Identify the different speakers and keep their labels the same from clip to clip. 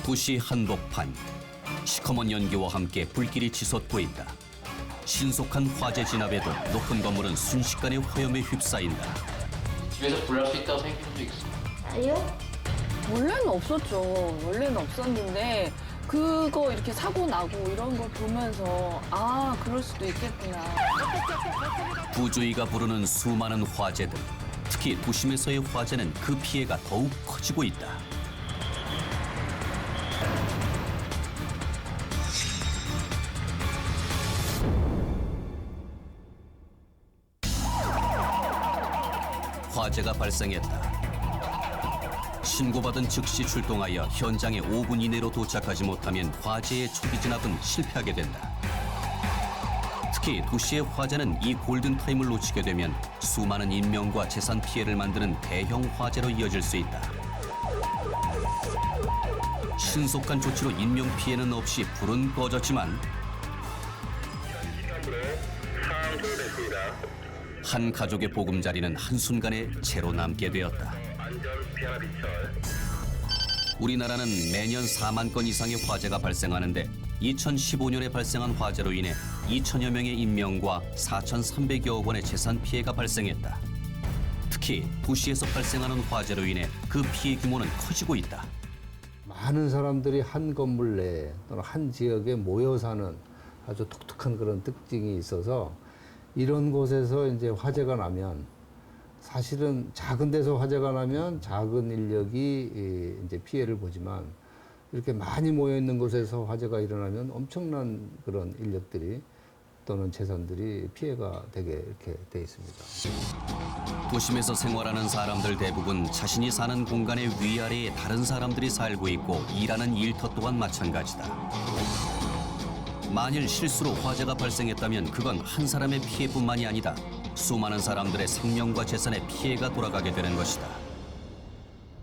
Speaker 1: 도시 한복판. 시커먼 연기와 함께 불길이 치솟고 있다. 신속한 화재 진압에도 높은 건물은 순식간에 화염에 휩싸인다.
Speaker 2: 집에서 불날 수 있다고 생각해 본 적 있어요?
Speaker 3: 아니요?
Speaker 4: 원래는 없었죠. 원래는 없었는데 그거 이렇게 사고 나고 이런 걸 보면서 아, 그럴 수도 있겠구나.
Speaker 1: 부주의가 부르는 수많은 화재들. 특히 도심에서의 화재는 그 피해가 더욱 커지고 있다. 화재가 발생했다. 신고받은 즉시 출동하여 현장에 5분 이내로 도착하지 못하면 화재의 초기 진압은 실패하게 된다. 특히 도시의 화재는 이 골든타임을 놓치게 되면 수많은 인명과 재산 피해를 만드는 대형 화재로 이어질 수 있다. 신속한 조치로 인명 피해는 없이 불은 꺼졌지만 한 가족의 보금자리는 한순간에 채로 남게 되었다. 우리나라는 매년 4만 건 이상의 화재가 발생하는데 2015년에 발생한 화재로 인해 2천여 명의 인명과 4,300여억 원의 재산 피해가 발생했다. 특히 도시에서 발생하는 화재로 인해 그 피해 규모는 커지고 있다.
Speaker 5: 많은 사람들이 한 건물 내에 또는 한 지역에 모여 사는 아주 독특한 그런 특징이 있어서 이런 곳에서 이제 화재가 나면 사실은 작은 데서 화재가 나면 작은 인력이 이제 피해를 보지만 이렇게 많이 모여 있는 곳에서 화재가 일어나면 엄청난 그런 인력들이 또는 재산들이 피해가 되게 이렇게 돼 있습니다.
Speaker 1: 도심에서 생활하는 사람들 대부분 자신이 사는 공간의 위아래에 다른 사람들이 살고 있고 일하는 일터 또한 마찬가지다. 만일 실수로 화재가 발생했다면 그건 한 사람의 피해뿐만이 아니다. 수많은 사람들의 생명과 재산에 피해가 돌아가게 되는 것이다.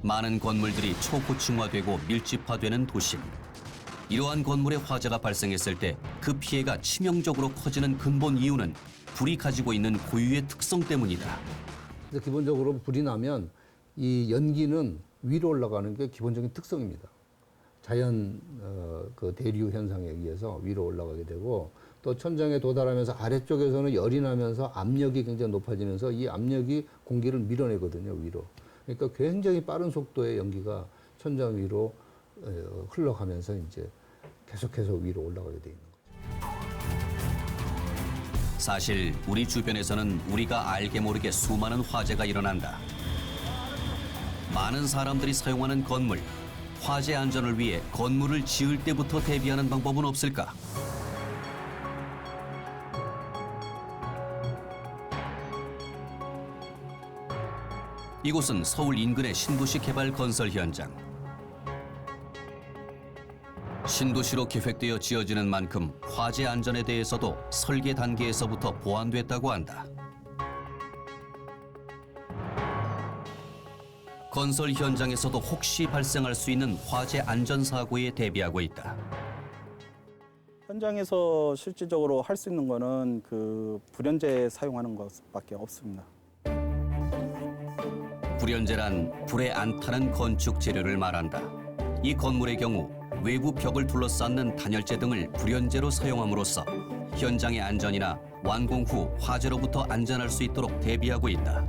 Speaker 1: 많은 건물들이 초고층화되고 밀집화되는 도심. 이러한 건물에 화재가 발생했을 때 그 피해가 치명적으로 커지는 근본 이유는 불이 가지고 있는 고유의 특성 때문이다.
Speaker 5: 그래서 기본적으로 불이 나면 이 연기는 위로 올라가는 게 기본적인 특성입니다. 자연 그 대류 현상에 의해서 위로 올라가게 되고 또 천장에 도달하면서 아래쪽에서는 열이 나면서 압력이 굉장히 높아지면서 이 압력이 공기를 밀어내거든요, 위로. 그러니까 굉장히 빠른 속도의 연기가 천장 위로 흘러가면서 이제 계속해서 위로 올라가게 돼 있는 거죠.
Speaker 1: 사실 우리 주변에서는 우리가 알게 모르게 수많은 화재가 일어난다. 많은 사람들이 사용하는 건물, 화재 안전을 위해 건물을 지을 때부터 대비하는 방법은 없을까? 이곳은 서울 인근의 신도시 개발 건설 현장. 신도시로 계획되어 지어지는 만큼 화재 안전에 대해서도 설계 단계에서부터 보완됐다고 한다. 건설 현장에서도 혹시 발생할 수 있는 화재 안전 사고에 대비하고 있다.
Speaker 6: 현장에서 실질적으로 할 수 있는 거는 그 불연제 사용하는 것밖에 없습니다.
Speaker 1: 불연제란 불에 안 타는 건축 재료를 말한다. 이 건물의 경우 외부 벽을 둘러싸는 단열재 등을 불연제로 사용함으로써 현장의 안전이나 완공 후 화재로부터 안전할 수 있도록 대비하고 있다.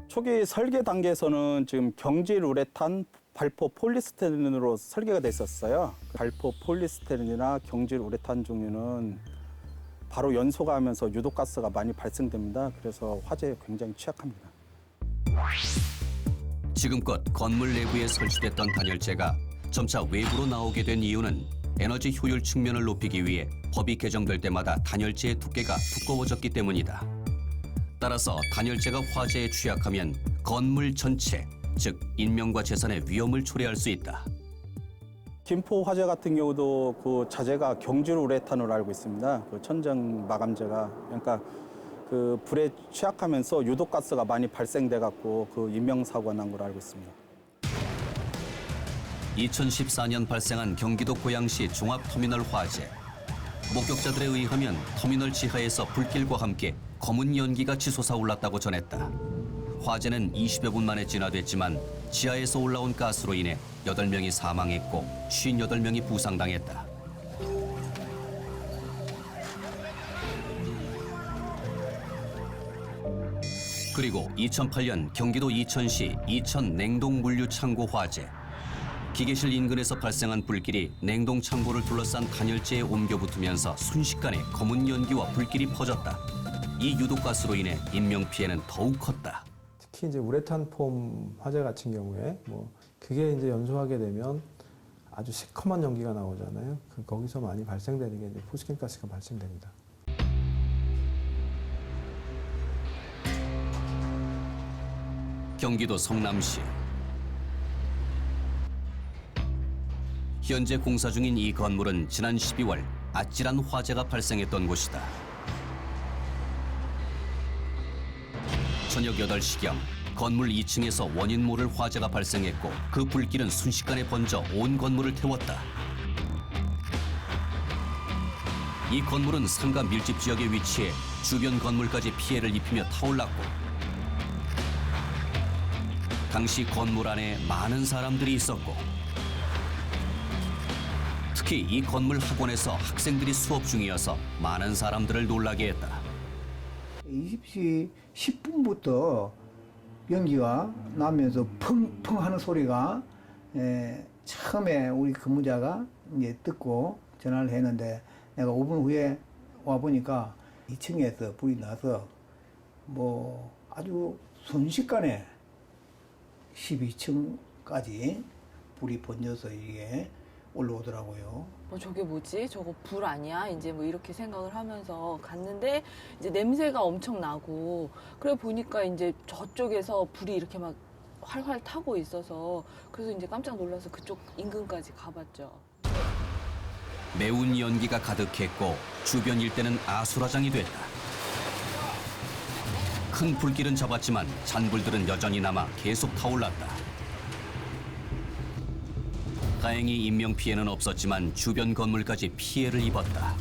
Speaker 6: 초기 설계 단계에서는 지금 경질 우레탄, 발포 폴리스테린으로 설계가 돼 있었어요. 발포 폴리스테린이나 경질 우레탄 종류는 바로 연소가 하면서 유독가스가 많이 발생됩니다. 그래서 화재에 굉장히 취약합니다.
Speaker 1: 지금껏 건물 내부에 설치됐던 단열재가 점차 외부로 나오게 된 이유는 에너지 효율 측면을 높이기 위해 법이 개정될 때마다 단열재의 두께가 두꺼워졌기 때문이다. 따라서 단열재가 화재에 취약하면 건물 전체, 즉 인명과 재산의 위험을 초래할 수 있다.
Speaker 6: 김포 화재 같은 경우도 그 자재가 경질 우레탄으로 알고 있습니다. 그 천정 마감재가 그러니까 그 불에 취약하면서 유독가스가 많이 발생돼 갖고 그 인명 사고가 난 걸로 알고 있습니다.
Speaker 1: 2014년 발생한 경기도 고양시 종합터미널 화재. 목격자들에 의하면 터미널 지하에서 불길과 함께 검은 연기가 치솟아 올랐다고 전했다. 화재는 20여 분 만에 진화됐지만 지하에서 올라온 가스로 인해 8명이 사망했고 58명이 부상당했다. 그리고 2008년 경기도 이천시 이천 냉동물류창고 화재. 기계실 인근에서 발생한 불길이 냉동 창고를 둘러싼 단열재에 옮겨 붙으면서 순식간에 검은 연기와 불길이 퍼졌다. 이 유독가스로 인해 인명 피해는 더욱 컸다.
Speaker 3: 특히 이제 우레탄 폼 화재 같은 경우에 그게 이제 연소하게 되면 아주 시커먼 연기가 나오잖아요. 거기서 많이 발생되는 게 이제 포스킨 가스가 발생됩니다.
Speaker 1: 경기도 성남시. 현재 공사 중인 이 건물은 지난 12월 아찔한 화재가 발생했던 곳이다. 저녁 8시경 건물 2층에서 원인 모를 화재가 발생했고 그 불길은 순식간에 번져 온 건물을 태웠다. 이 건물은 상가 밀집 지역에 위치해 주변 건물까지 피해를 입히며 타올랐고 당시 건물 안에 많은 사람들이 있었고 특히 이 건물 학원에서 학생들이 수업 중이어서 많은 사람들을 놀라게 했다.
Speaker 7: 20시 10분부터 연기가 나면서 펑펑 하는 소리가 처음에 우리 근무자가 이제 듣고 전화를 했는데 내가 5분 후에 와보니까 2층에서 불이 나서 아주 순식간에 12층까지 불이 번져서 이게 올라오더라고요.
Speaker 4: 저게 뭐지? 저거 불 아니야? 이제 이렇게 생각을 하면서 갔는데 이제 냄새가 엄청 나고 그래 보니까 이제 저쪽에서 불이 이렇게 막 활활 타고 있어서 그래서 이제 깜짝 놀라서 그쪽 인근까지 가봤죠.
Speaker 1: 매운 연기가 가득했고 주변 일대는 아수라장이 됐다. 큰 불길은 잡았지만 잔불들은 여전히 남아 계속 타올랐다. 다행히 인명 피해는 없었지만 주변 건물까지 피해를 입었다.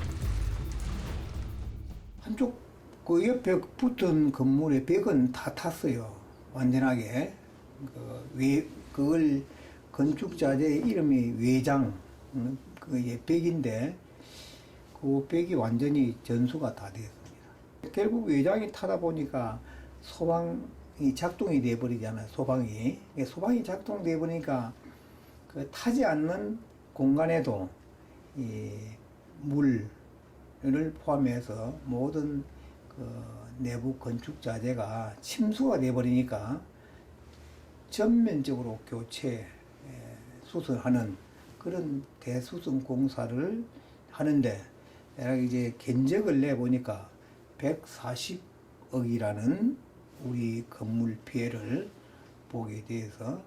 Speaker 7: 한쪽 그 옆에 붙은 건물의 벽은 다 탔어요. 완전하게. 그걸 건축자재의 이름이 외장, 그게 벽인데 그 벽이 완전히 전수가 다 됐습니다. 결국 외장이 타다 보니까 소방이 작동이 돼 버리잖아요. 소방이 작동돼 버리니까 그 타지 않는 공간에도 이 물을 포함해서 모든 그 내부 건축 자재가 침수가 돼 버리니까 전면적으로 교체 수선하는 그런 대수선 공사를 하는데 내가 이제 견적을 내 보니까 140억이라는 우리 건물 피해를 보게 돼서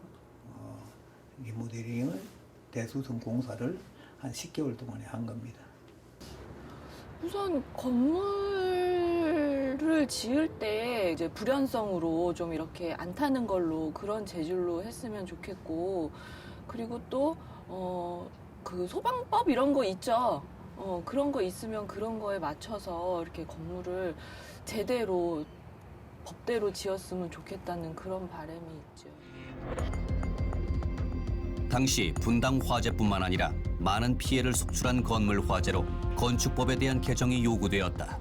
Speaker 7: 리모델링을 대수선 공사를 한 10개월 동안에 한 겁니다.
Speaker 4: 우선 건물을 지을 때 이제 불연성으로 좀 이렇게 안 타는 걸로 그런 재질로 했으면 좋겠고 그리고 또 그 소방법 이런 거 있죠. 그런 거 있으면 그런 거에 맞춰서 이렇게 건물을 제대로 법대로 지었으면 좋겠다는 그런 바람이 있죠.
Speaker 1: 당시 분당 화재뿐만 아니라 많은 피해를 속출한 건물 화재로 건축법에 대한 개정이 요구되었다.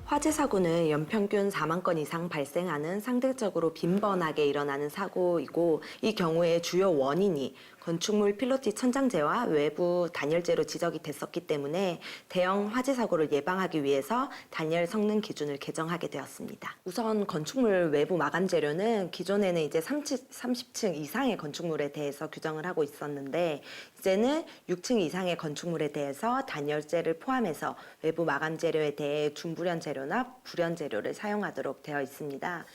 Speaker 8: 화재 사고는 연평균 4만 건 이상 발생하는 상대적으로 빈번하게 일어나는 사고이고 이 경우에 주요 원인이 건축물 필로티 천장재와 외부 단열재로 지적이 됐었기 때문에 대형 화재 사고를 예방하기 위해서 단열 성능 기준을 개정하게 되었습니다. 우선 건축물 외부 마감 재료는 기존에는 이제 30층 이상의 건축물에 대해서 규정을 하고 있었는데 이제는 6층 이상의 건축물에 대해서 단열재를 포함해서 외부 마감 재료에 대해 준불연 재료나 불연 재료를 사용하도록 되어 있습니다.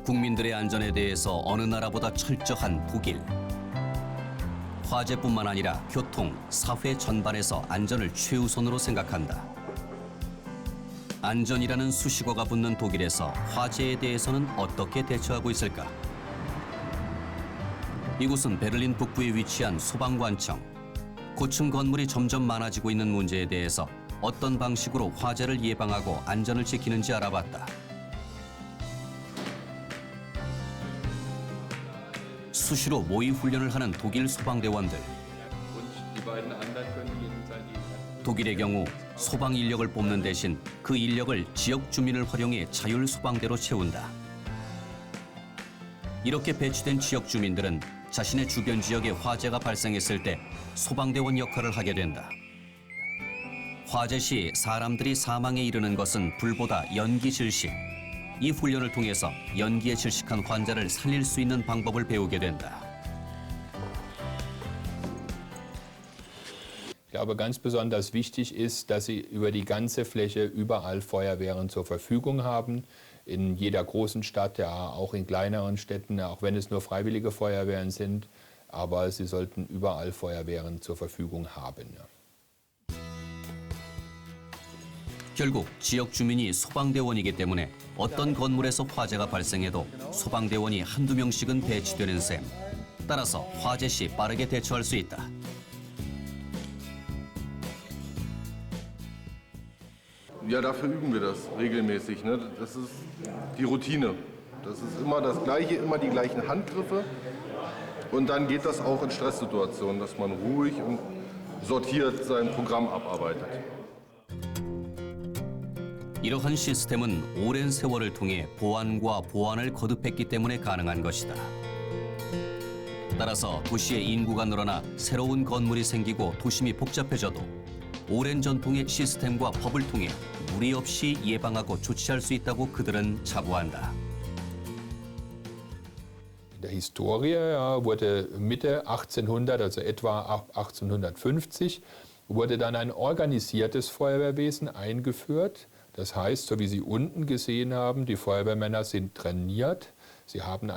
Speaker 1: 국민들의 안전에 대해서 어느 나라보다 철저한 독일. 화재뿐만 아니라 교통, 사회 전반에서 안전을 최우선으로 생각한다. 안전이라는 수식어가 붙는 독일에서 화재에 대해서는 어떻게 대처하고 있을까? 이곳은 베를린 북부에 위치한 소방관청. 고층 건물이 점점 많아지고 있는 문제에 대해서 어떤 방식으로 화재를 예방하고 안전을 지키는지 알아봤다. 수시로 모의 훈련을 하는 독일 소방대원들. 독일의 경우 소방 인력을 뽑는 대신 그 인력을 지역 주민을 활용해 자율 소방대로 채운다. 이렇게 배치된 지역 주민들은 자신의 주변 지역에 화재가 발생했을 때 소방대원 역할을 하게 된다. 화재 시 사람들이 사망에 이르는 것은 불보다 연기 질식. 이 훈련을 통해서 연기에 질식한 환자를 살릴 수 있는 방법을 배우게 된다.
Speaker 9: Ich glaube, ganz besonders wichtig ist, dass Sie über die ganze Fläche überall Feuerwehren zur Verfügung haben. In jeder großen Stadt, ja, auch in kleineren Städten, auch wenn es nur freiwillige Feuerwehren sind. Aber Sie sollten überall Feuerwehren zur Verfügung haben. Ja.
Speaker 1: 결국 지역 주민이 소방대원이기 때문에 어떤 건물에서 화재가 발생해도 소방대원이 한두 명씩은 배치되는 셈. 따라서 화재 시 빠르게 대처할 수 있다.
Speaker 10: Ja, dafür üben wir das regelmäßig. Ne? Das ist die Routine. Das ist immer das Gleiche, immer die gleichen Handgriffe. Und dann geht das auch in Stresssituationen, dass man ruhig und sortiert sein Programm abarbeitet.
Speaker 1: 이러한 시스템은 오랜 세월을 통해 보안과 보완을 거듭했기 때문에 가능한 것이다. 따라서 도시의 인구가 늘어나 새로운 건물이 생기고 도심이 복잡해져도 오랜 전통의 시스템과 법을 통해 무리 없이 예방하고 조치할 수 있다고 그들은 자부한다.
Speaker 9: In der Historie wurde Mitte 1800, also etwa ab 1850, wurde dann ein organisiertes Feuerwehrwesen eingeführt. Das heißt, so wie Sie unten gesehen haben, die Feuerwehrmänner sind trainiert. Sie haben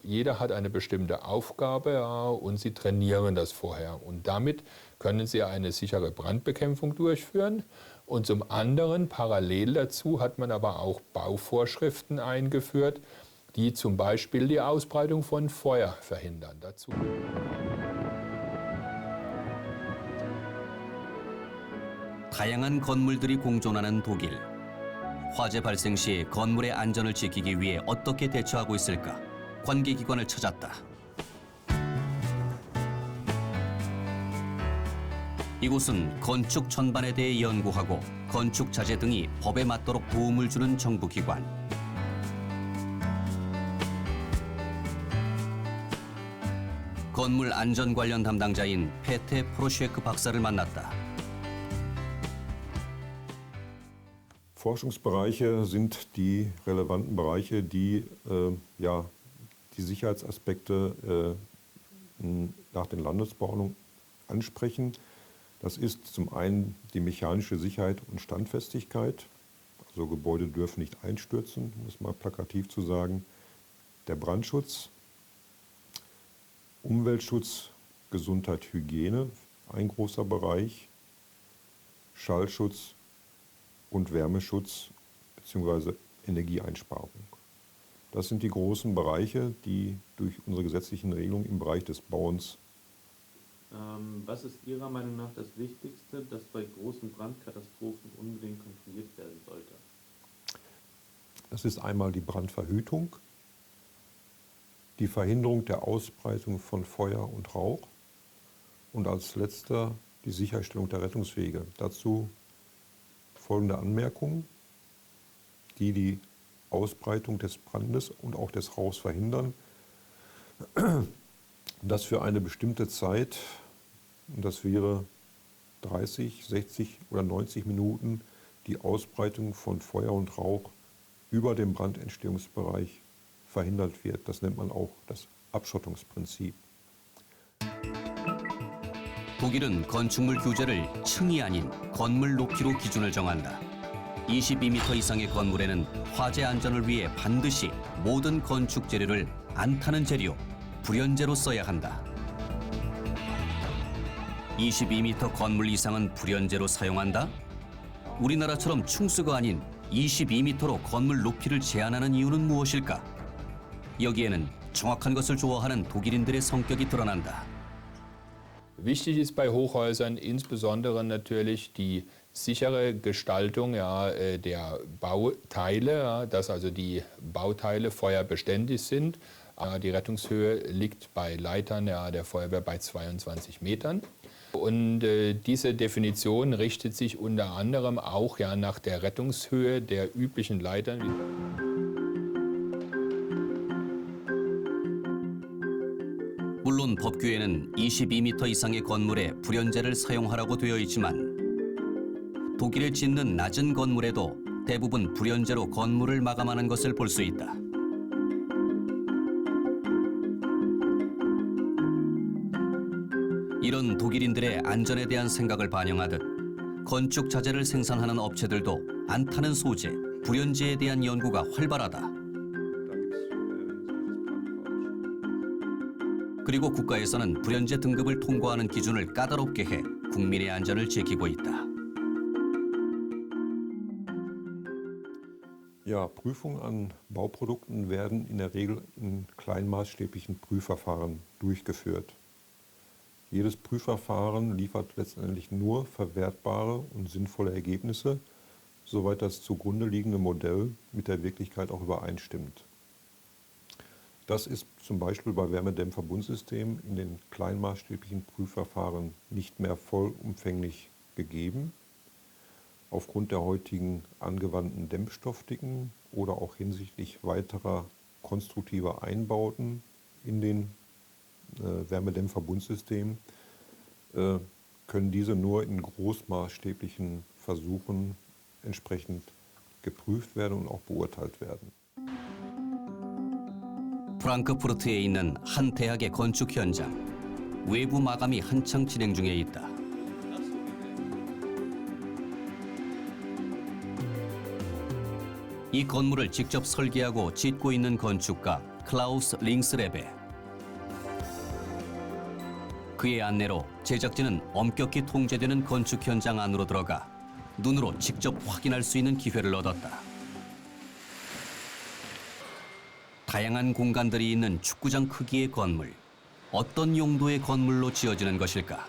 Speaker 9: jeder hat eine bestimmte Aufgabe, ja, und sie trainieren das vorher. Und damit können sie eine sichere Brandbekämpfung durchführen. Und zum anderen, parallel dazu, hat man aber auch Bauvorschriften eingeführt, die zum Beispiel die Ausbreitung von Feuer verhindern. Dazu
Speaker 1: 다양한 건물들이 공존하는 독일. 화재 발생 시 건물의 안전을 지키기 위해 어떻게 대처하고 있을까? 관계기관을 찾았다. 이곳은 건축 전반에 대해 연구하고 건축 자재 등이 법에 맞도록 도움을 주는 정부기관. 건물 안전 관련 담당자인 페테 프로셰크 박사를 만났다.
Speaker 11: Forschungsbereiche sind die relevanten Bereiche, die die Sicherheitsaspekte nach den Landesbauordnungen ansprechen. Das ist zum einen die mechanische Sicherheit und Standfestigkeit. Also Gebäude dürfen nicht einstürzen, um es mal plakativ zu sagen. Der Brandschutz, Umweltschutz, Gesundheit, Hygiene, ein großer Bereich. Schallschutz und Wärmeschutz bzw. Energieeinsparung. Das sind die großen Bereiche, die durch unsere gesetzlichen Regelungen im Bereich des Bauens.
Speaker 12: Was ist Ihrer Meinung nach das Wichtigste, das bei großen Brandkatastrophen unbedingt kontrolliert werden sollte?
Speaker 11: Das ist einmal die Brandverhütung, die Verhinderung der Ausbreitung von Feuer und Rauch und als letzter die Sicherstellung der Rettungswege. Dazu folgende Anmerkungen, die die Ausbreitung des Brandes und auch des Rauchs verhindern, dass für eine bestimmte Zeit, und das wäre 30, 60 oder 90 Minuten, die Ausbreitung von Feuer und Rauch über dem Brandentstehungsbereich verhindert wird. Das nennt man auch das Abschottungsprinzip.
Speaker 1: 독일은 건축물 규제를 층이 아닌 건물 높이로 기준을 정한다. 22m 이상의 건물에는 화재 안전을 위해 반드시 모든 건축 재료를 안 타는 재료, 불연재로 써야 한다. 22m 건물 이상은 불연재로 사용한다? 우리나라처럼 충수가 아닌 22m로 건물 높이를 제한하는 이유는 무엇일까? 여기에는 정확한 것을 좋아하는 독일인들의 성격이 드러난다.
Speaker 9: Wichtig ist bei Hochhäusern insbesondere natürlich die sichere Gestaltung der Bauteile, dass also die Bauteile feuerbeständig sind. Die Rettungshöhe liegt bei Leitern der Feuerwehr bei 22 Metern. Und diese Definition richtet sich unter anderem auch nach der Rettungshöhe der üblichen Leitern.
Speaker 1: 물론 법규에는 22m 이상의 건물에 불연제를 사용하라고 되어 있지만 독일에 짓는 낮은 건물에도 대부분 불연제로 건물을 마감하는 것을 볼 수 있다. 이런 독일인들의 안전에 대한 생각을 반영하듯 건축 자재를 생산하는 업체들도 안 타는 소재, 불연제에 대한 연구가 활발하다. 그리고 국가에서는 불연제 등급을 통과하는 기준을 까다롭게 해 국민의 안전을 지키고 있다.
Speaker 11: Ja, Prüfungen an Bauprodukten werden in der Regel in kleinmaßstäblichen Prüfverfahren durchgeführt. Jedes Prüfverfahren liefert letztendlich nur verwertbare und sinnvolle Ergebnisse, soweit das zugrunde liegende Modell mit der Wirklichkeit auch übereinstimmt. Das ist zum Beispiel bei Wärmedämmverbundsystemen in den kleinmaßstäblichen Prüfverfahren nicht mehr vollumfänglich gegeben. Aufgrund der heutigen angewandten Dämmstoffdicken oder auch hinsichtlich weiterer konstruktiver Einbauten in den Wärmedämmverbundsystemen können diese nur in großmaßstäblichen Versuchen entsprechend geprüft werden und auch beurteilt werden.
Speaker 1: 프랑크푸르트에 있는 한 대학의 건축 현장. 외부 마감이 한창 진행 중에 있다. 이 건물을 직접 설계하고 짓고 있는 건축가 클라우스 링스레베. 그의 안내로 제작진은 엄격히 통제되는 건축 현장 안으로 들어가 눈으로 직접 확인할 수 있는 기회를 얻었다. 다양한 공간들이 있는 축구장 크기의 건물. 어떤 용도의 건물로 지어지는 것일까?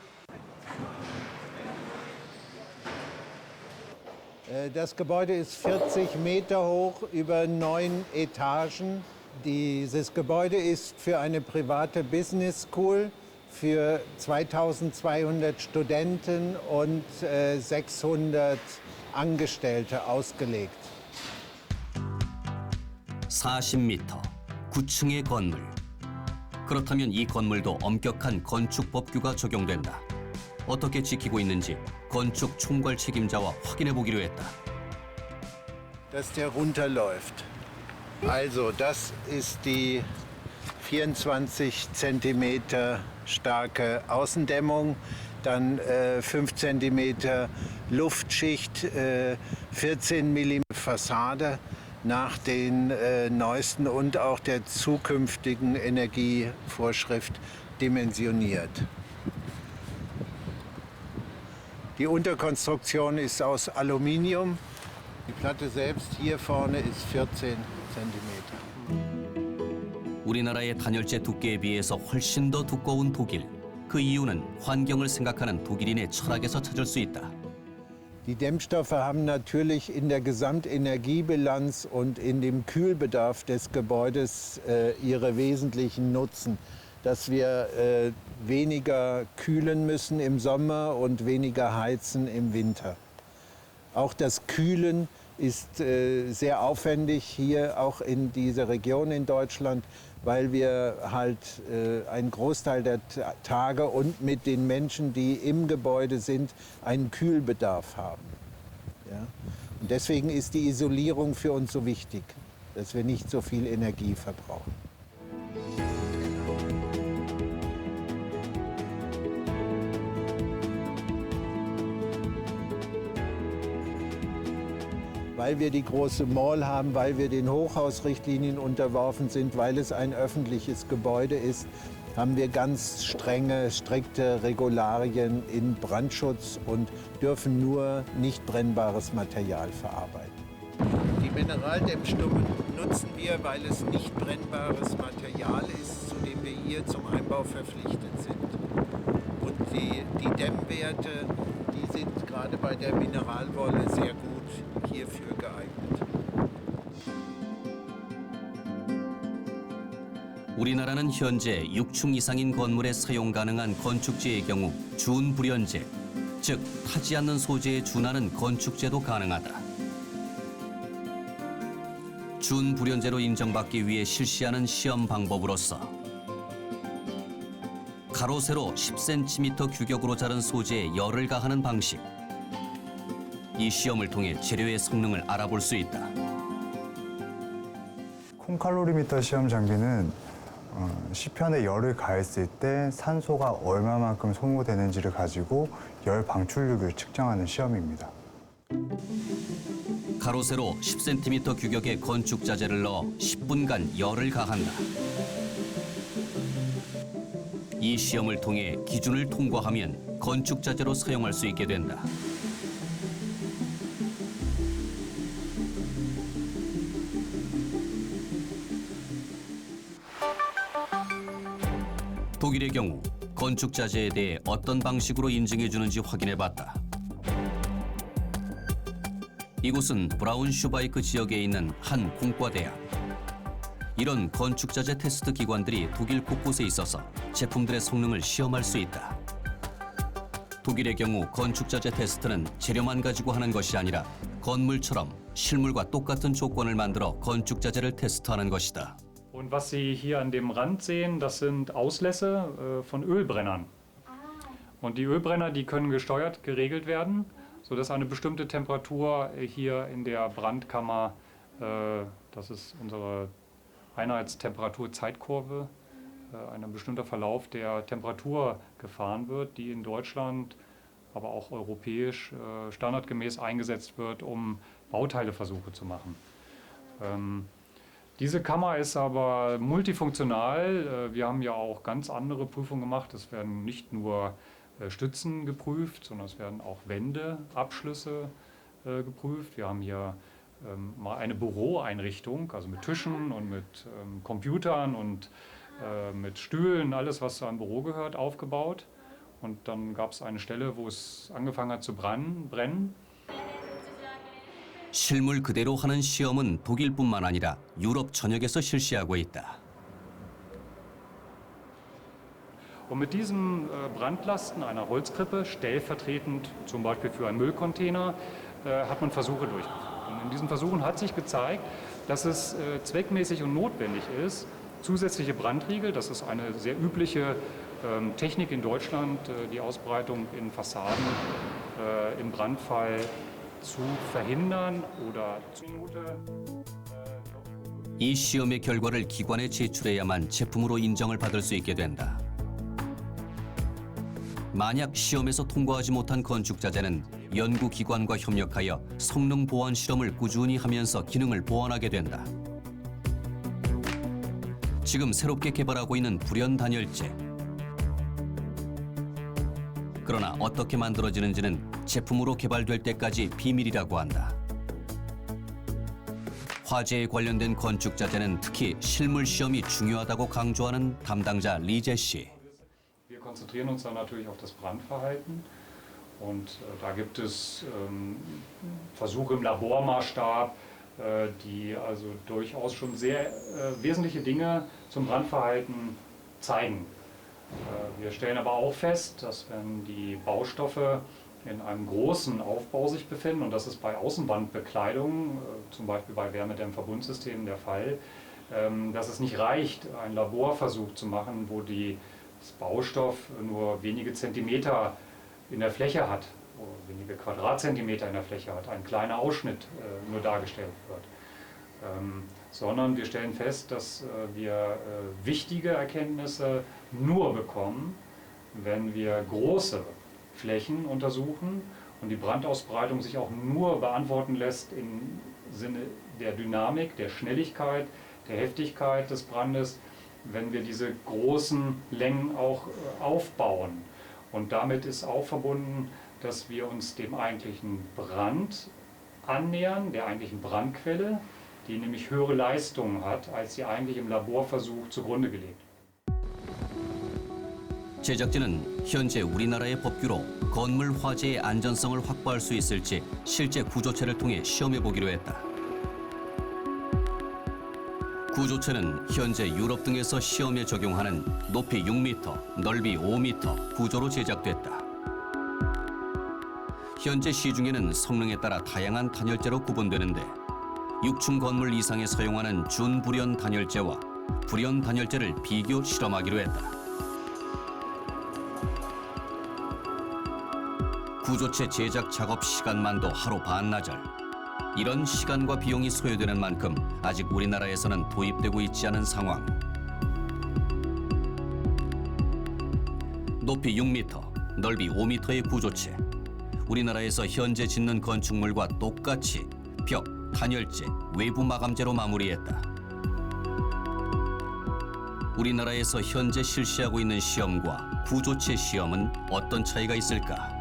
Speaker 13: Das Gebäude ist 40 Meter hoch, über 9 Etagen. Dieses Gebäude ist für eine private Business School für 2200 Studenten und 600 Angestellte ausgelegt.
Speaker 1: 40m, 9층의 건물. 그렇다면 이 건물도 엄격한 건축 법규가 적용된다. 어떻게 지키고 있는지 건축 총괄 책임자와 확인해 보기로 했다.
Speaker 13: Dass der runterläuft. Also, das ist die 24 Zentimeter starke Außendämmung, dann 5 Zentimeter Luftschicht, 14 mm Fassade nach den neuesten und auch der zukünftigen Energievorschrift dimensioniert. Die Unterkonstruktion ist aus Aluminium. Die Platte selbst hier vorne ist 14 Zentimeter.
Speaker 1: 우리나라의 단열재 두께에 비해서 훨씬 더 두꺼운 독일. 그 이유는 환경을 생각하는 독일인의 철학에서 찾을 수 있다.
Speaker 13: Die Dämmstoffe haben natürlich in der Gesamtenergiebilanz und in dem Kühlbedarf des Gebäudes ihre wesentlichen Nutzen. Dass wir weniger kühlen müssen im Sommer und weniger heizen im Winter. Auch das Kühlen ist sehr aufwendig hier auch in dieser Region in Deutschland, weil wir halt einen Großteil der Tage und mit den Menschen, die im Gebäude sind, einen Kühlbedarf haben. Ja? Und deswegen ist die Isolierung für uns so wichtig, dass wir nicht so viel Energie verbrauchen. Weil wir die große Mall haben, weil wir den Hochhausrichtlinien unterworfen sind, weil es ein öffentliches Gebäude ist, haben wir ganz strikte Regularien in Brandschutz und dürfen nur nicht brennbares Material verarbeiten. Die Mineraldämmstoffe nutzen wir, weil es nicht brennbares Material ist, zu dem wir hier zum Einbau verpflichtet sind. Und die Dämmwerte, die sind gerade bei der Mineralwolle sehr gut hierfür geeignet.
Speaker 1: 우리나라는 현재 6층 이상인 건물에 사용 가능한 건축재의 경우 준불연제, 즉 타지 않는 소재에 준하는 건축재도 가능하다. 준불연제로 인정받기 위해 실시하는 시험 방법으로서 가로 세로 10cm 규격으로 자른 소재에 열을 가하는 방식. 이 시험을 통해 재료의 성능을 알아볼 수 있다.
Speaker 14: 콩칼로리미터 시험 장비는 시편에 열을 가했을 때 산소가 얼마만큼 소모되는지를 가지고 열 방출력을 측정하는 시험입니다.
Speaker 1: 가로 세로 10cm 규격의 건축 자재를 넣어 10분간 열을 가한다. 이 시험을 통해 기준을 통과하면 건축 자재로 사용할 수 있게 된다. 독일의 경우 건축 자재에 대해 어떤 방식으로 인증해 주는지 확인해 봤다. 이곳은 브라운슈바이크 지역에 있는 한 공과대학. 이런 건축 자재 테스트 기관들이 독일 곳곳에 있어서 제품들의 성능을 시험할 수 있다. 독일의 경우 건축 자재 테스트는 재료만 가지고 하는 것이 아니라 건물처럼 실물과 똑같은 조건을 만들어 건축 자재를 테스트하는 것이다.
Speaker 15: Und was Sie hier an dem Rand sehen, das sind Auslässe von Ölbrennern. Und die Ölbrenner, die können gesteuert, geregelt werden, sodass eine bestimmte Temperatur hier in der Brandkammer, das ist unsere Einheitstemperatur-Zeitkurve, ein bestimmter Verlauf der Temperatur gefahren wird, die in Deutschland, aber auch europäisch standardgemäß eingesetzt wird, um Bauteileversuche zu machen. Diese Kammer ist aber multifunktional. Wir haben ja auch ganz andere Prüfungen gemacht. Es werden nicht nur Stützen geprüft, sondern es werden auch Wände, Abschlüsse geprüft. Wir haben hier mal eine Büroeinrichtung, also mit Tischen und mit Computern und mit Stühlen, alles was zu einem Büro gehört, aufgebaut. Und dann gab es eine Stelle, wo es angefangen hat zu brennen.
Speaker 1: 실물 그대로 하는 시험은 독일뿐만 아니라 유럽 전역에서 실시하고 있다.
Speaker 15: Und mit diesen Brandlasten einer Holzkrippe, stellvertretend zum Beispiel für einen Müllcontainer, hat man Versuche durchgeführt. Und in diesen Versuchen hat sich gezeigt, dass es zweckmäßig und notwendig ist, zusätzliche Brandriegel, das ist eine sehr übliche Technik in Deutschland, die Ausbreitung in Fassaden im Brandfall zu verhindern oder zu
Speaker 1: 이 시험의 결과를 기관에 제출해야만 제품으로 인정을 받을 수 있게 된다. 만약 시험에서 통과하지 못한 건축 자재는 연구기관과 협력하여 성능 보완 실험을 꾸준히 하면서 기능을 보완하게 된다. 지금 새롭게 개발하고 있는 불연 단열재. 그러나 어떻게 만들어지는지는 제품으로 개발될 때까지 비밀이라고 한다. 화재에 관련된 건축 자재는 특히 실물 시험이 중요하다고 강조하는 담당자 리제 씨.
Speaker 15: Wir konzentrieren uns dann natürlich auf das Brandverhalten und da gibt es Versuche im Labormaßstab, die also durchaus schon sehr wesentliche Dinge zum Brandverhalten zeigen. Wir stellen aber auch fest, dass wenn die Baustoffe in einem großen Aufbau sich befinden, und das ist bei Außenwandbekleidung, zum Beispiel bei Wärmedämmverbundsystemen der Fall, dass es nicht reicht, einen Laborversuch zu machen, wo das Baustoff nur wenige Zentimeter in der Fläche hat, wenige Quadratzentimeter in der Fläche hat, ein kleiner Ausschnitt nur dargestellt wird. Sondern wir stellen fest, dass wir wichtige Erkenntnisse nur bekommen, wenn wir große Flächen untersuchen und die Brandausbreitung sich auch nur beantworten lässt im Sinne der Dynamik, der Schnelligkeit, der Heftigkeit des Brandes, wenn wir diese großen Längen auch aufbauen. Und damit ist auch verbunden, dass wir uns dem eigentlichen Brand annähern, der eigentlichen Brandquelle, die nämlich höhere Leistungen hat, als sie eigentlich im Laborversuch zugrunde gelegt.
Speaker 1: 제작진은 현재 우리나라의 법규로 건물 화재의 안전성을 확보할 수 있을지 실제 구조체를 통해 시험해 보기로 했다. 구조체는 현재 유럽 등에서 시험에 적용하는 높이 6m, 넓이 5m 구조로 제작됐다. 현재 시중에는 성능에 따라 다양한 단열재로 구분되는데 6층 건물 이상에 사용하는 준불연 단열재와 불연 단열재를 비교 실험하기로 했다. 구조체 제작 작업 시간만도 하루 반나절. 이런 시간과 비용이 소요되는 만큼 아직 우리나라에서는 도입되고 있지 않은 상황. 높이 6m, 넓이 5m의 구조체. 우리나라에서 현재 짓는 건축물과 똑같이 벽, 단열재, 외부 마감재로 마무리했다. 우리나라에서 현재 실시하고 있는 시험과 구조체 시험은 어떤 차이가 있을까?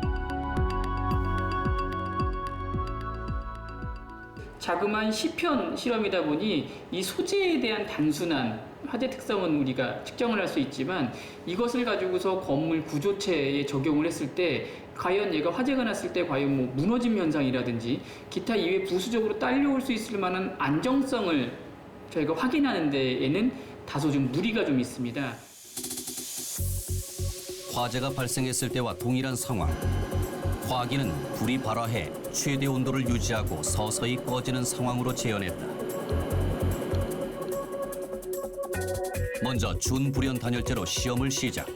Speaker 16: 자그마한 시편 실험이다 보니 이 소재에 대한 단순한 화재 특성은 우리가 측정을 할 수 있지만 이것을 가지고서 건물 구조체에 적용을 했을 때 과연 얘가 화재가 났을 때 과연 뭐 무너짐 현상이라든지 기타 이외 부수적으로 딸려올 수 있을 만한 안정성을 저희가 확인하는 데에는 다소 좀 무리가 좀 있습니다.
Speaker 1: 화재가 발생했을 때와 동일한 상황. 화기는 불이 발화해 최대 온도를 유지하고 서서히 꺼지는 상황으로 재현했다. 먼저 준불연 단열재로 시험을 시작.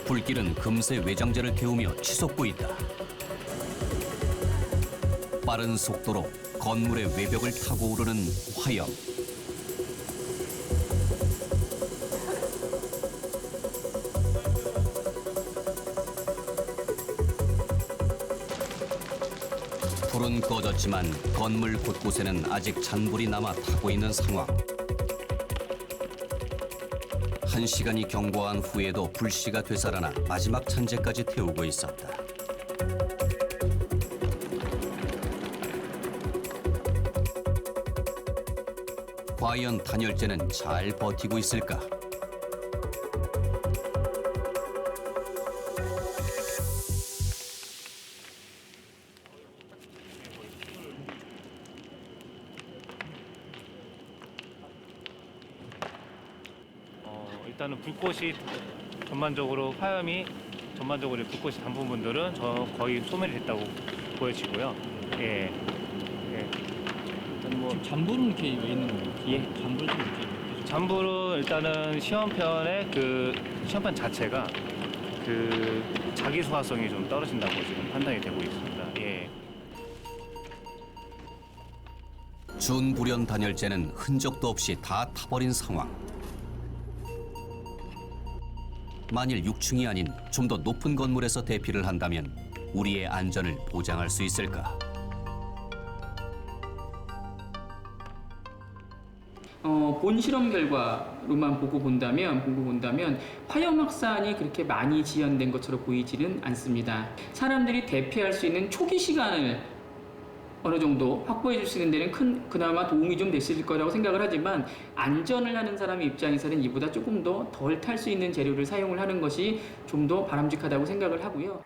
Speaker 1: 불길은 금세 외장재를 태우며 치솟고 있다. 빠른 속도로 건물의 외벽을 타고 오르는 화염. 불은 꺼졌지만 건물 곳곳에는 아직 잔불이 남아 타고 있는 상황. 1시간이 경과한 후에도 불씨가 되살아나 마지막 잔재까지 태우고 있었다. 과연 단열재는 잘 버티고 있을까?
Speaker 17: 일단은 불꽃이 전반적으로 화염이 전반적으로 불꽃이 단 부분들은 거의 소멸이 됐다고 보여지고요. 예. 일단 뭐
Speaker 2: 잔불은 이렇게 왜 있는 거예요?
Speaker 17: 예.
Speaker 2: 잔불도 이렇게.
Speaker 17: 잔불은 일단은 시험편의 그 시험편 자체가 그 자기 소화성이 좀 떨어진다고 지금 판단이 되고 있습니다. 예.
Speaker 1: 준불연 단열재는 흔적도 없이 다 타버린 상황. 만일 6층이 아닌 좀 더 높은 건물에서 대피를 한다면 우리의 안전을 보장할 수 있을까?
Speaker 16: 본 실험 결과로만 보고 본다면 화염 확산이 그렇게 많이 지연된 것처럼 보이지는 않습니다. 사람들이 대피할 수 있는 초기 시간을 어느 정도 확보해 줄 수 있는 데는 그나마 도움이 좀 됐을 거라고 생각을 하지만 안전을 하는 사람의 입장에서는 이보다 조금 더 덜 탈 수 있는 재료를 사용을 하는 것이 좀 더 바람직하다고 생각을 하고요.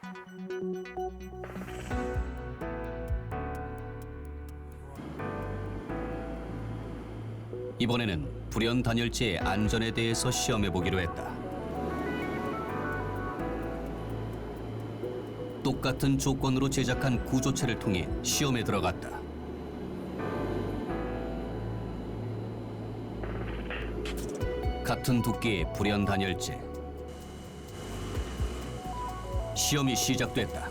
Speaker 1: 이번에는 불연 단열재의 안전에 대해서 시험해 보기로 했다. 똑같은 조건으로 제작한 구조체를 통해 시험에 들어갔다. 같은 두께의 불연 단열재. 시험이 시작됐다.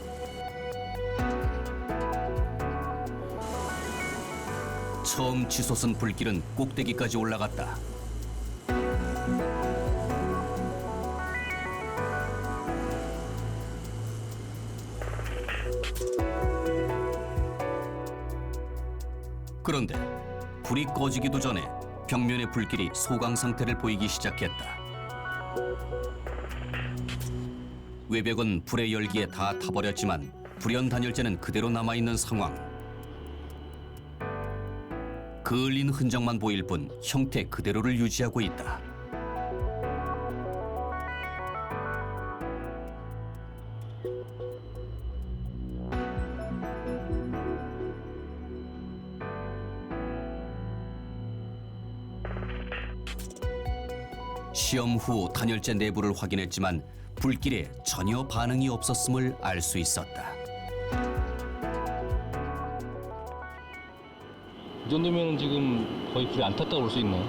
Speaker 1: 처음 치솟은 불길은 꼭대기까지 올라갔다. 그런데 불이 꺼지기도 전에 벽면의 불길이 소강 상태를 보이기 시작했다. 외벽은 불의 열기에 다 타버렸지만 불연 단열재는 그대로 남아있는 상황. 그을린 흔적만 보일 뿐 형태 그대로를 유지하고 있다. 시험 후 단열재 내부를 확인했지만 불길에 전혀 반응이 없었음을 알 수 있었다.
Speaker 2: 이 정도면 지금 거의 불이 안 탔다고 볼 수 있나요?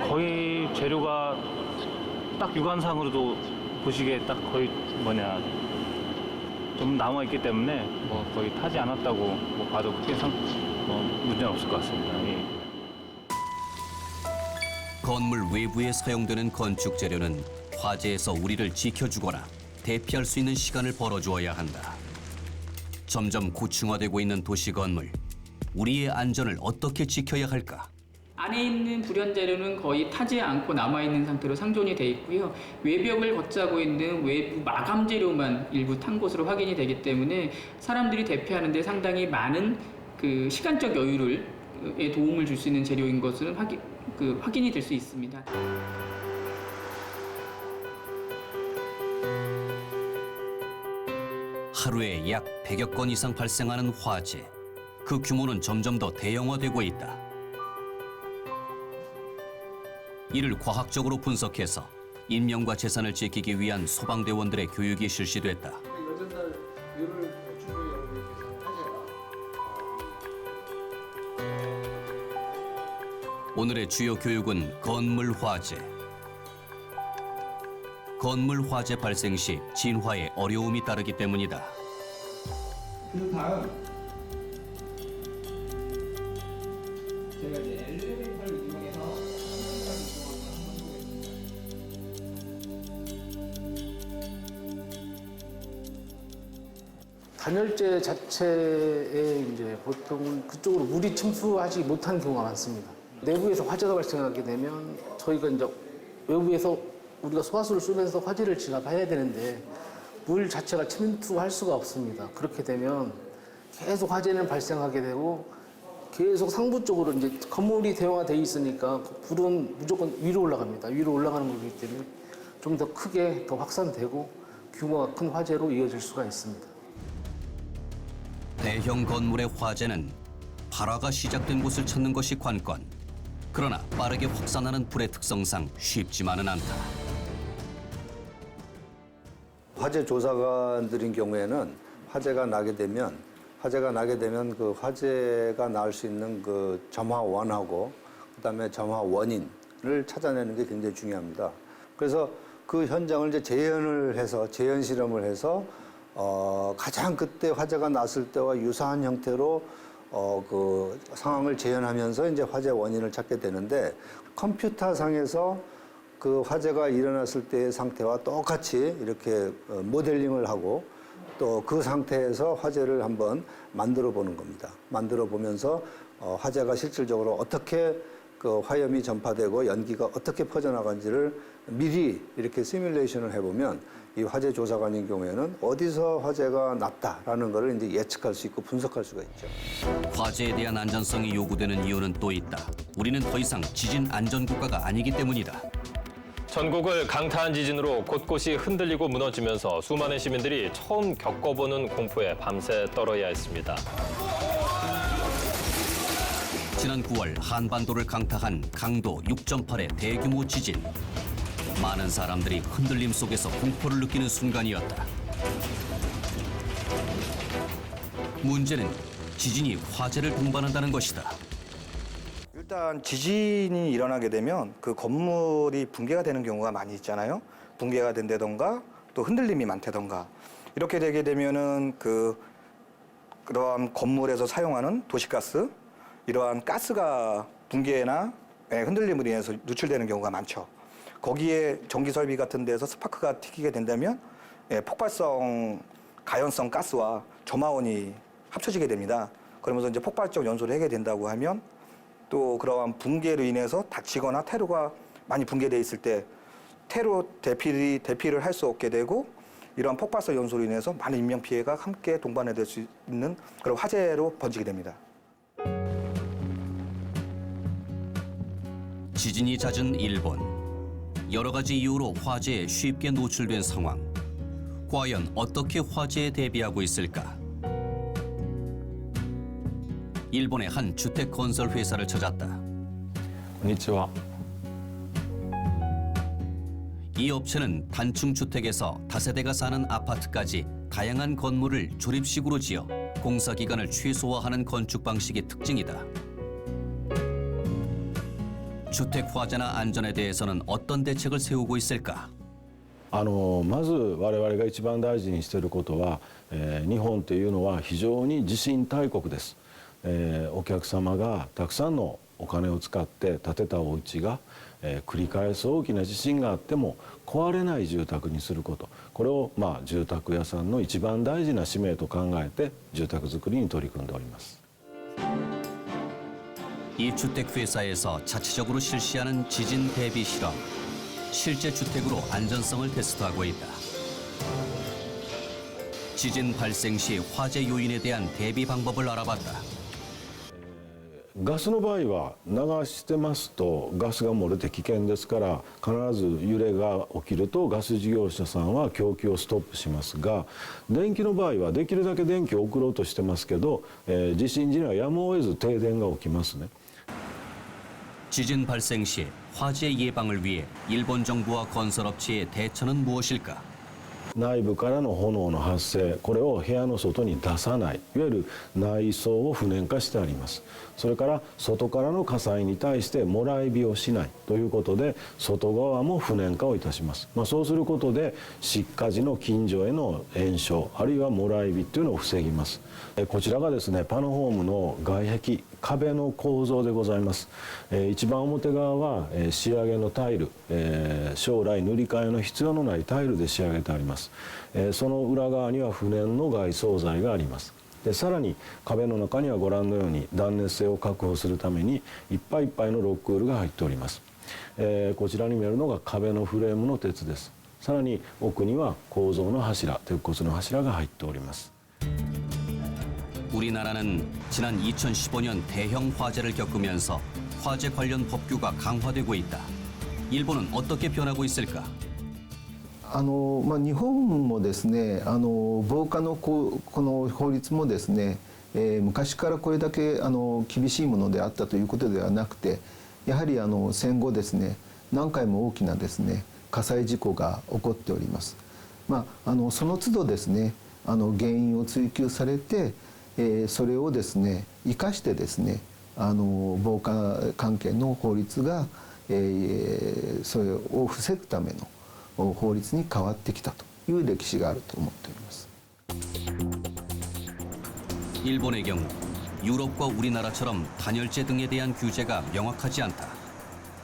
Speaker 17: 거의 재료가 딱 육안상으로도 보시기에 딱 거의 좀 남아 있기 때문에 뭐 거의 타지 않았다고 뭐 봐도 크게 문제는 없을 것 같습니다. 예.
Speaker 1: 건물 외부에 사용되는 건축 재료는 화재에서 우리를 지켜주거나 대피할 수 있는 시간을 벌어주어야 한다. 점점 고층화되고 있는 도시 건물, 우리의 안전을 어떻게 지켜야 할까?
Speaker 16: 안에 있는 불연 재료는 거의 타지 않고 남아있는 상태로 상존이 돼 있고요. 외벽을 걷자고 있는 외부 마감 재료만 일부 탄 것으로 확인이 되기 때문에 사람들이 대피하는 데 상당히 많은 그 시간적 여유에 도움을 줄 수 있는 재료인 것은 확인이 될 수 있습니다.
Speaker 1: 하루에 약 100여 건 이상 발생하는 화재. 그 규모는 점점 더 대형화되고 있다. 이를 과학적으로 분석해서 인명과 재산을 지키기 위한 소방대원들의 교육이 실시됐다. 오늘의 주요 교육은 건물 화재. 건물 화재 발생 시 진화에 어려움이 따르기 때문이다.
Speaker 3: 그 다음 제가 이제 엘리베이터를 이용해서
Speaker 18: 단열재 자체에 이제 보통 그쪽으로 물이 침투하지 못하는 경우가 많습니다. 내부에서 화재가 발생하게 되면 저희가 이제 외부에서 우리가 소화수를 쏘면서 화재를 진압해야 되는데 물 자체가 침투할 수가 없습니다. 그렇게 되면 계속 화재는 발생하게 되고 계속 상부 쪽으로 이제 건물이 대형화되어 있으니까 불은 무조건 위로 올라갑니다. 위로 올라가는 거기 때문에 좀 더 크게 더 확산되고 규모가 큰 화재로 이어질 수가 있습니다.
Speaker 1: 대형 건물의 화재는 발화가 시작된 곳을 찾는 것이 관건. 그러나 빠르게 확산하는 불의 특성상 쉽지만은 않다.
Speaker 5: 화재 조사관들인 경우에는 화재가 나게 되면 그 화재가 날 수 있는 그 점화원하고 그다음에 점화 원인을 찾아내는 게 굉장히 중요합니다. 그래서 그 현장을 이제 재현 실험을 해서 가장 그때 화재가 났을 때와 유사한 형태로 그 상황을 재현하면서 이제 화재 원인을 찾게 되는데 컴퓨터상에서 그 화재가 일어났을 때의 상태와 똑같이 이렇게 모델링을 하고 또 그 상태에서 화재를 한번 만들어 보는 겁니다. 만들어 보면서 화재가 실질적으로 어떻게 그 화염이 전파되고 연기가 어떻게 퍼져나간지를 미리 이렇게 시뮬레이션을 해보면 이 화재 조사관인 경우에는 어디서 화재가 났다라는 것을 이제 예측할 수 있고 분석할 수가 있죠.
Speaker 1: 화재에 대한 안전성이 요구되는 이유는 또 있다. 우리는 더 이상 지진 안전 국가가 아니기 때문이다.
Speaker 19: 전국을 강타한 지진으로 곳곳이 흔들리고 무너지면서 수많은 시민들이 처음 겪어보는 공포에 밤새 떨어야 했습니다.
Speaker 1: 지난 9월 한반도를 강타한 강도 6.8의 대규모 지진. 많은 사람들이 흔들림 속에서 공포를 느끼는 순간이었다. 문제는 지진이 화재를 동반한다는 것이다.
Speaker 20: 일단 지진이 일어나게 되면 그 건물이 붕괴가 되는 경우가 많이 있잖아요. 붕괴가 된다던가 또 흔들림이 많다던가 이렇게 되게 되면은 그러한 건물에서 사용하는 도시가스 이러한 가스가 붕괴나 흔들림으로 인해서 누출되는 경우가 많죠. 거기에 전기 설비 같은 데서 스파크가 튀기게 된다면 폭발성 가연성 가스와 점화원이 합쳐지게 됩니다. 그러면서 이제 폭발적 연소를 하게 된다고 하면 또 그러한 붕괴로 인해서 다치거나 테러가 많이 붕괴되어 있을 때 테러 대피를 할 수 없게 되고 이러한 폭발성 연소로 인해서 많은 인명피해가 함께 동반이 될 수 있는 그런 화재로 번지게 됩니다.
Speaker 1: 지진이 잦은 일본. 여러 가지 이유로 화재에 쉽게 노출된 상황. 과연 어떻게 화재에 대비하고 있을까? 일본의 한 주택 건설 회사를 찾았다.
Speaker 21: 안녕하세요.
Speaker 1: 이 업체는 단층 주택에서 다세대가 사는 아파트까지 다양한 건물을 조립식으로 지어 공사 기간을 최소화하는 건축 방식이 특징이다. 주택 화재나 안전에 대해서는 어떤 대책을 세우고 있을까?
Speaker 21: まず我々が一番大事にしていることは、日本というのは非常に地震大国です。お客様がたくさんのお金を使って建てたお家が、繰り返す大きな地震があっても壊れない住宅にすること、これを住宅屋さんの一番大事な使命と考えて住宅作りに取り組んでおります。
Speaker 1: 이 주택회사에서 자체적으로 실시하는 지진 대비 실험, 실제 주택으로 안전성을 테스트하고 있다. 지진 발생 시 화재 요인에 대한 대비 방법을 알아봤다.
Speaker 21: ガスの場合は流してますとガスが漏れて危険ですから必ず揺れが起きるとガス事業者さんは供給をストップしますが電気の場合はできるだけ電気を送ろうとしてますけど、地震時にはやむを得ず停電が起きますね。
Speaker 1: 지진 발생 시 화재 예방을 위해 일본 정부와 건설업체의 대처는 무엇일까?
Speaker 21: 内部からの炎の発生これを部屋の外に出さないいわゆる内装を不燃化してあります。それから外からの火災に対してもらい火をしないということで外側も不燃化をいたします。そうすることで失火時の近所への延焼あるいはもらい火というのを防ぎます。こちらがですねパノホームの外壁壁の構造でございます。一番表側は仕上げのタイル、将来塗り替えの必要のないタイルで仕上げてあります。その裏側には不燃の外装材があります。でさらに壁の中にはご覧のように断熱性を確保するためにいっぱいいっぱいのロックウールが入っております。こちらに見えるのが壁のフレームの鉄です。さらに奥には構造の柱、鉄骨の柱が入っております。
Speaker 1: 우리나라는 지난 2015년 대형 화재를 겪으면서 화재 관련 법규가 강화되고 있다. 일본은 어떻게 변하고 있을까?
Speaker 13: 日本もですね防火のこの法律もですね、昔からこれだけ厳しいものであったということではなくてやはり戦後ですね何回も大きなですね火災事故が起こっております。その都度ですね原因を追求されてそれをですね生かしてですね防火関係の法律が、それを防ぐための法律に変わってきたという歴史があると思っております。
Speaker 1: 일본의 경우 유럽과 우리나라처럼 단열재 등에 대한 규제가 명확하지 않다.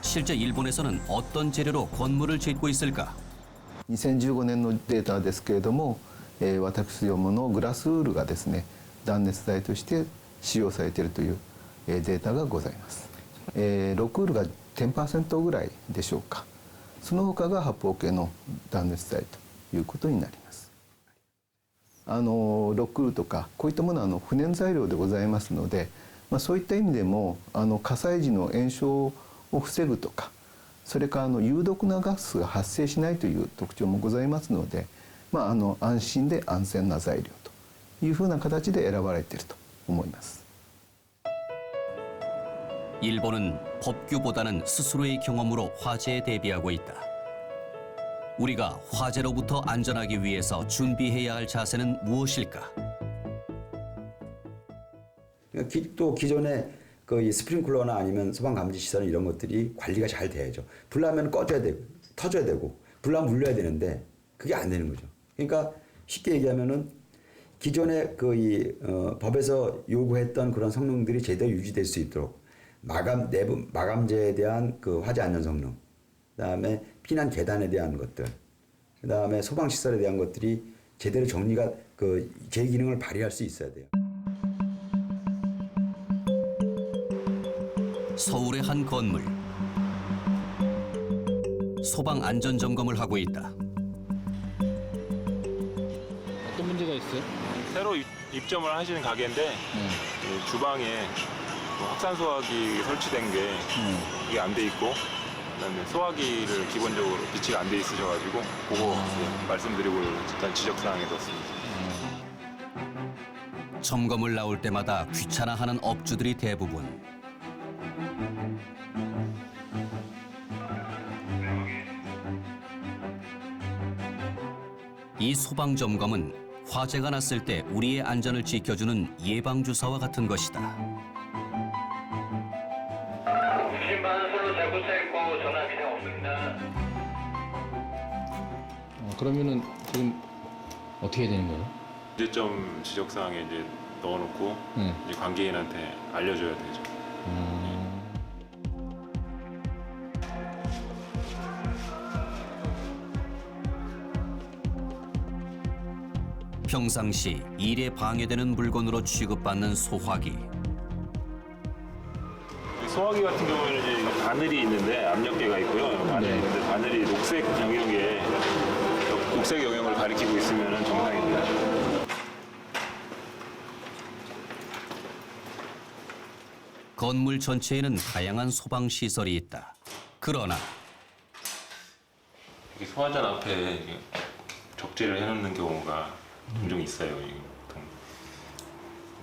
Speaker 1: 실제 일본에서는 어떤 재료로 건물을 짓고 있을까?
Speaker 13: 2015年のデータですけれども、私どものグラスウールがですね断熱材として使用されているというデータがございます。ロックウールが 10% ぐらいでしょうか。その他が発泡系の断熱材ということになります。ロックウールとかこういったものは不燃材料でございますので、そういった意味でも火災時の延焼を防ぐとかそれから有毒なガスが発生しないという特徴もございますので、安心で安全な材料というふうな形で選ばれていると思います。
Speaker 1: 일본은 법규보다는 스스로의 경험으로 화재에 대비하고 있다. 우리가 화재로부터 안전하기 위해서 준비해야 할 자세는 무엇일까?
Speaker 22: 또 기존에 그 스프링클러나 아니면 소방감지 시설 이런 것들이 관리가 잘 돼야죠. 불나면 꺼줘야 되고 터줘야 되고 불나면 물려야 되는데 그게 안 되는 거죠. 그러니까 쉽게 얘기하면은 기존에 법에서 요구했던 그런 성능들이 제대로 유지될 수 있도록 내부 마감재에 대한 그 화재 안전 성능, 그다음에 피난 계단에 대한 것들, 그다음에 소방 시설에 대한 것들이 제대로 정리가 제 기능을 발휘할 수 있어야 돼요.
Speaker 1: 서울의 한 건물. 소방 안전 점검을 하고 있다.
Speaker 2: 어떤 문제가 있어요?
Speaker 23: 새로 입점을 하시는 가게인데 그 주방에 확산 소화기 설치된 게 이게 안 돼 있고 그다음에 소화기를 기본적으로 비치가 안 돼 있으셔가지고 그거 말씀드리고 일단 지적 사항에 넣었습니다.
Speaker 1: 점검을 나올 때마다 귀찮아하는 업주들이 대부분. 이 소방 점검은 화재가 났을 때 우리의 안전을 지켜주는 예방 주사와 같은 것이다.
Speaker 4: 부신반은 서로 잘고쳐있고 전화 비상 없습니다.
Speaker 2: 그러면은 지금 어떻게 해야 되는 거예요?
Speaker 23: 문제점 지적사항에 이제 넣어놓고 이제 관계인한테 알려줘야 되죠.
Speaker 1: 평상시 일에 방해되는 물건으로 취급받는 소화기.
Speaker 23: 소화기 같은 경우에는 이제 바늘이 있는데 압력계가 있고요. 바늘이 있는데 바늘이 녹색 영역을 가리키고 있으면 정상입니다.
Speaker 1: 건물 전체에는 다양한 소방 시설이 있다. 그러나
Speaker 23: 이렇게 소화잔 앞에 이렇게 적재를 해놓는 경우가 종종 있어요. 보통.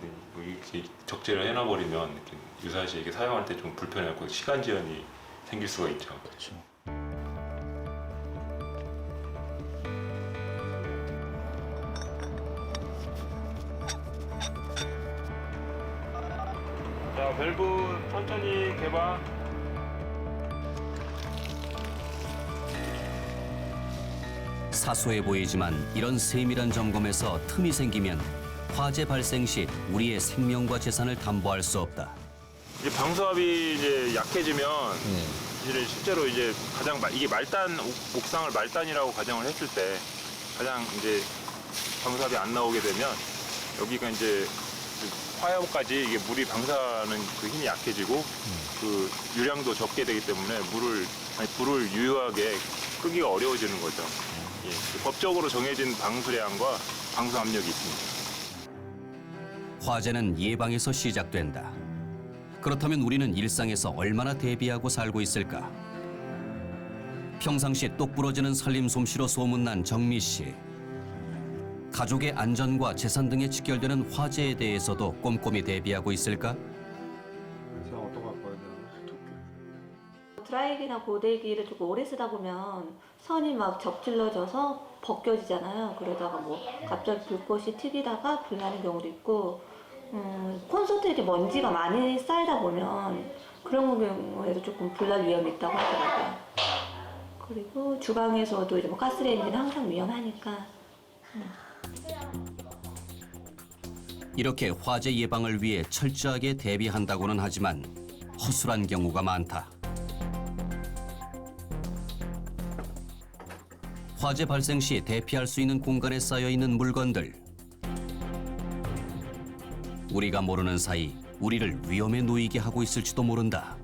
Speaker 23: 근데 뭐 이렇게 적재를 해놔버리면 이렇게 유사시 이게 사용할 때 좀 불편하고 시간 제한이 생길 수가 있죠. 그렇죠. 자, 밸브 천천히 개방.
Speaker 1: 사소해 보이지만 이런 세밀한 점검에서 틈이 생기면 화재 발생 시 우리의 생명과 재산을 담보할 수 없다.
Speaker 23: 이제 방수압이 이제 약해지면 이제 실제로 이제 가장 이게 말단 옥상을 말단이라고 가정을 했을 때 가장 이제 방수압이 안 나오게 되면 여기가 이제 화염까지 이게 물이 방사하는 그 힘이 약해지고 그 유량도 적게 되기 때문에 불을 유효하게 끄기가 어려워지는 거죠. 예, 법적으로 정해진 방수량과 방수 압력이 있습니다.
Speaker 1: 화재는 예방에서 시작된다. 그렇다면 우리는 일상에서 얼마나 대비하고 살고 있을까? 평상시 똑부러지는 살림 솜씨로 소문난 정미 씨. 가족의 안전과 재산 등에 직결되는 화재에 대해서도 꼼꼼히 대비하고 있을까?
Speaker 6: 드라이기나 고데기를 조금 오래 쓰다 보면 선이 막 접질러져서 벗겨지잖아요. 그러다가 뭐 갑자기 불꽃이 튀기다가 불나는 경우도 있고, 콘솔트에 이렇게 먼지가 많이 쌓이다 보면 그런 경우에도 조금 불날 위험이 있다고 하더라고요. 그리고 주방에서도 이제 뭐 가스레인지는 항상 위험하니까.
Speaker 1: 이렇게 화재 예방을 위해 철저하게 대비한다고는 하지만 허술한 경우가 많다. 화재 발생 시 대피할 수 있는 공간에 쌓여 있는 물건들. 우리가 모르는 사이 우리를 위험에 놓이게 하고 있을지도 모른다.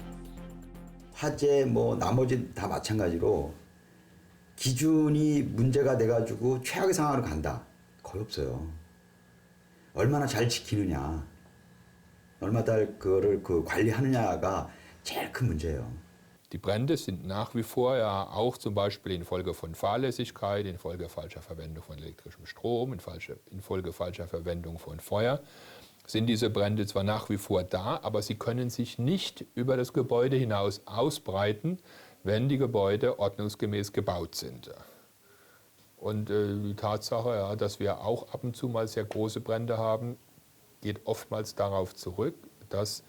Speaker 22: 화재 나머지 다 마찬가지로 기준이 문제가 돼가지고 최악의 상황으로 간다. 거의 없어요. 얼마나 잘 지키느냐, 얼마나 그거를 관리하느냐가 제일 큰 문제예요.
Speaker 9: Die Brände sind nach wie vor ja auch zum Beispiel infolge von Fahrlässigkeit, infolge falscher Verwendung von elektrischem Strom, infolge falscher Verwendung von Feuer, sind diese Brände zwar nach wie vor da, aber sie können sich nicht über das Gebäude hinaus ausbreiten, wenn die Gebäude ordnungsgemäß gebaut sind. Und die Tatsache, ja, dass wir auch ab und zu mal sehr große Brände haben, geht oftmals darauf zurück, dass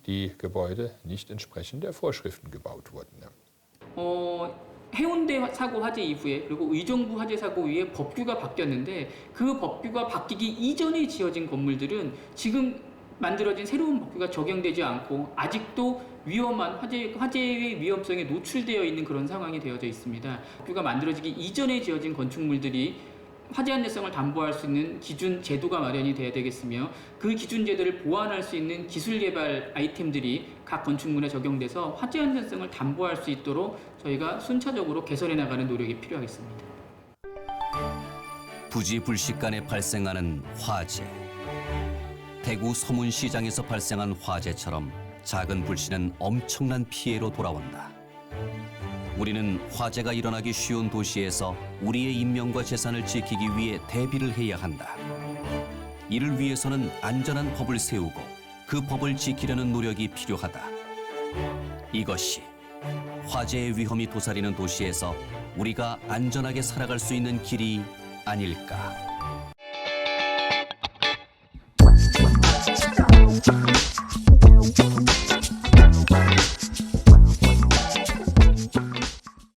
Speaker 9: die Gebäude nicht entsprechend der Vorschriften gebaut wurden.
Speaker 16: 해운대 사고 화재 이후에 그리고 의정부 화재 사고 이후에 법규가 바뀌었는데 그 법규가 바뀌기 이전에 지어진 건물들은 지금 만들어진 새로운 법규가 적용되지 않고 아직도 위험한 화재의 위험성에 노출되어 있는 그런 상황이 되어져 있습니다. 법규가 만들어지기 이전에 지어진 건축물들이 화재 안전성을 담보할 수 있는 기준 제도가 마련이 돼야 되겠으며 그 기준 제도를 보완할 수 있는 기술 개발 아이템들이 각 건축물에 적용돼서 화재 안전성을 담보할 수 있도록 저희가 순차적으로 개선해 나가는 노력이 필요하겠습니다.
Speaker 1: 부지불식간에 발생하는 화재. 대구 서문시장에서 발생한 화재처럼 작은 불씨는 엄청난 피해로 돌아온다. 우리는 화재가 일어나기 쉬운 도시에서 우리의 인명과 재산을 지키기 위해 대비를 해야 한다. 이를 위해서는 안전한 법을 세우고 그 법을 지키려는 노력이 필요하다. 이것이 화재의 위험이 도사리는 도시에서 우리가 안전하게 살아갈 수 있는 길이 아닐까.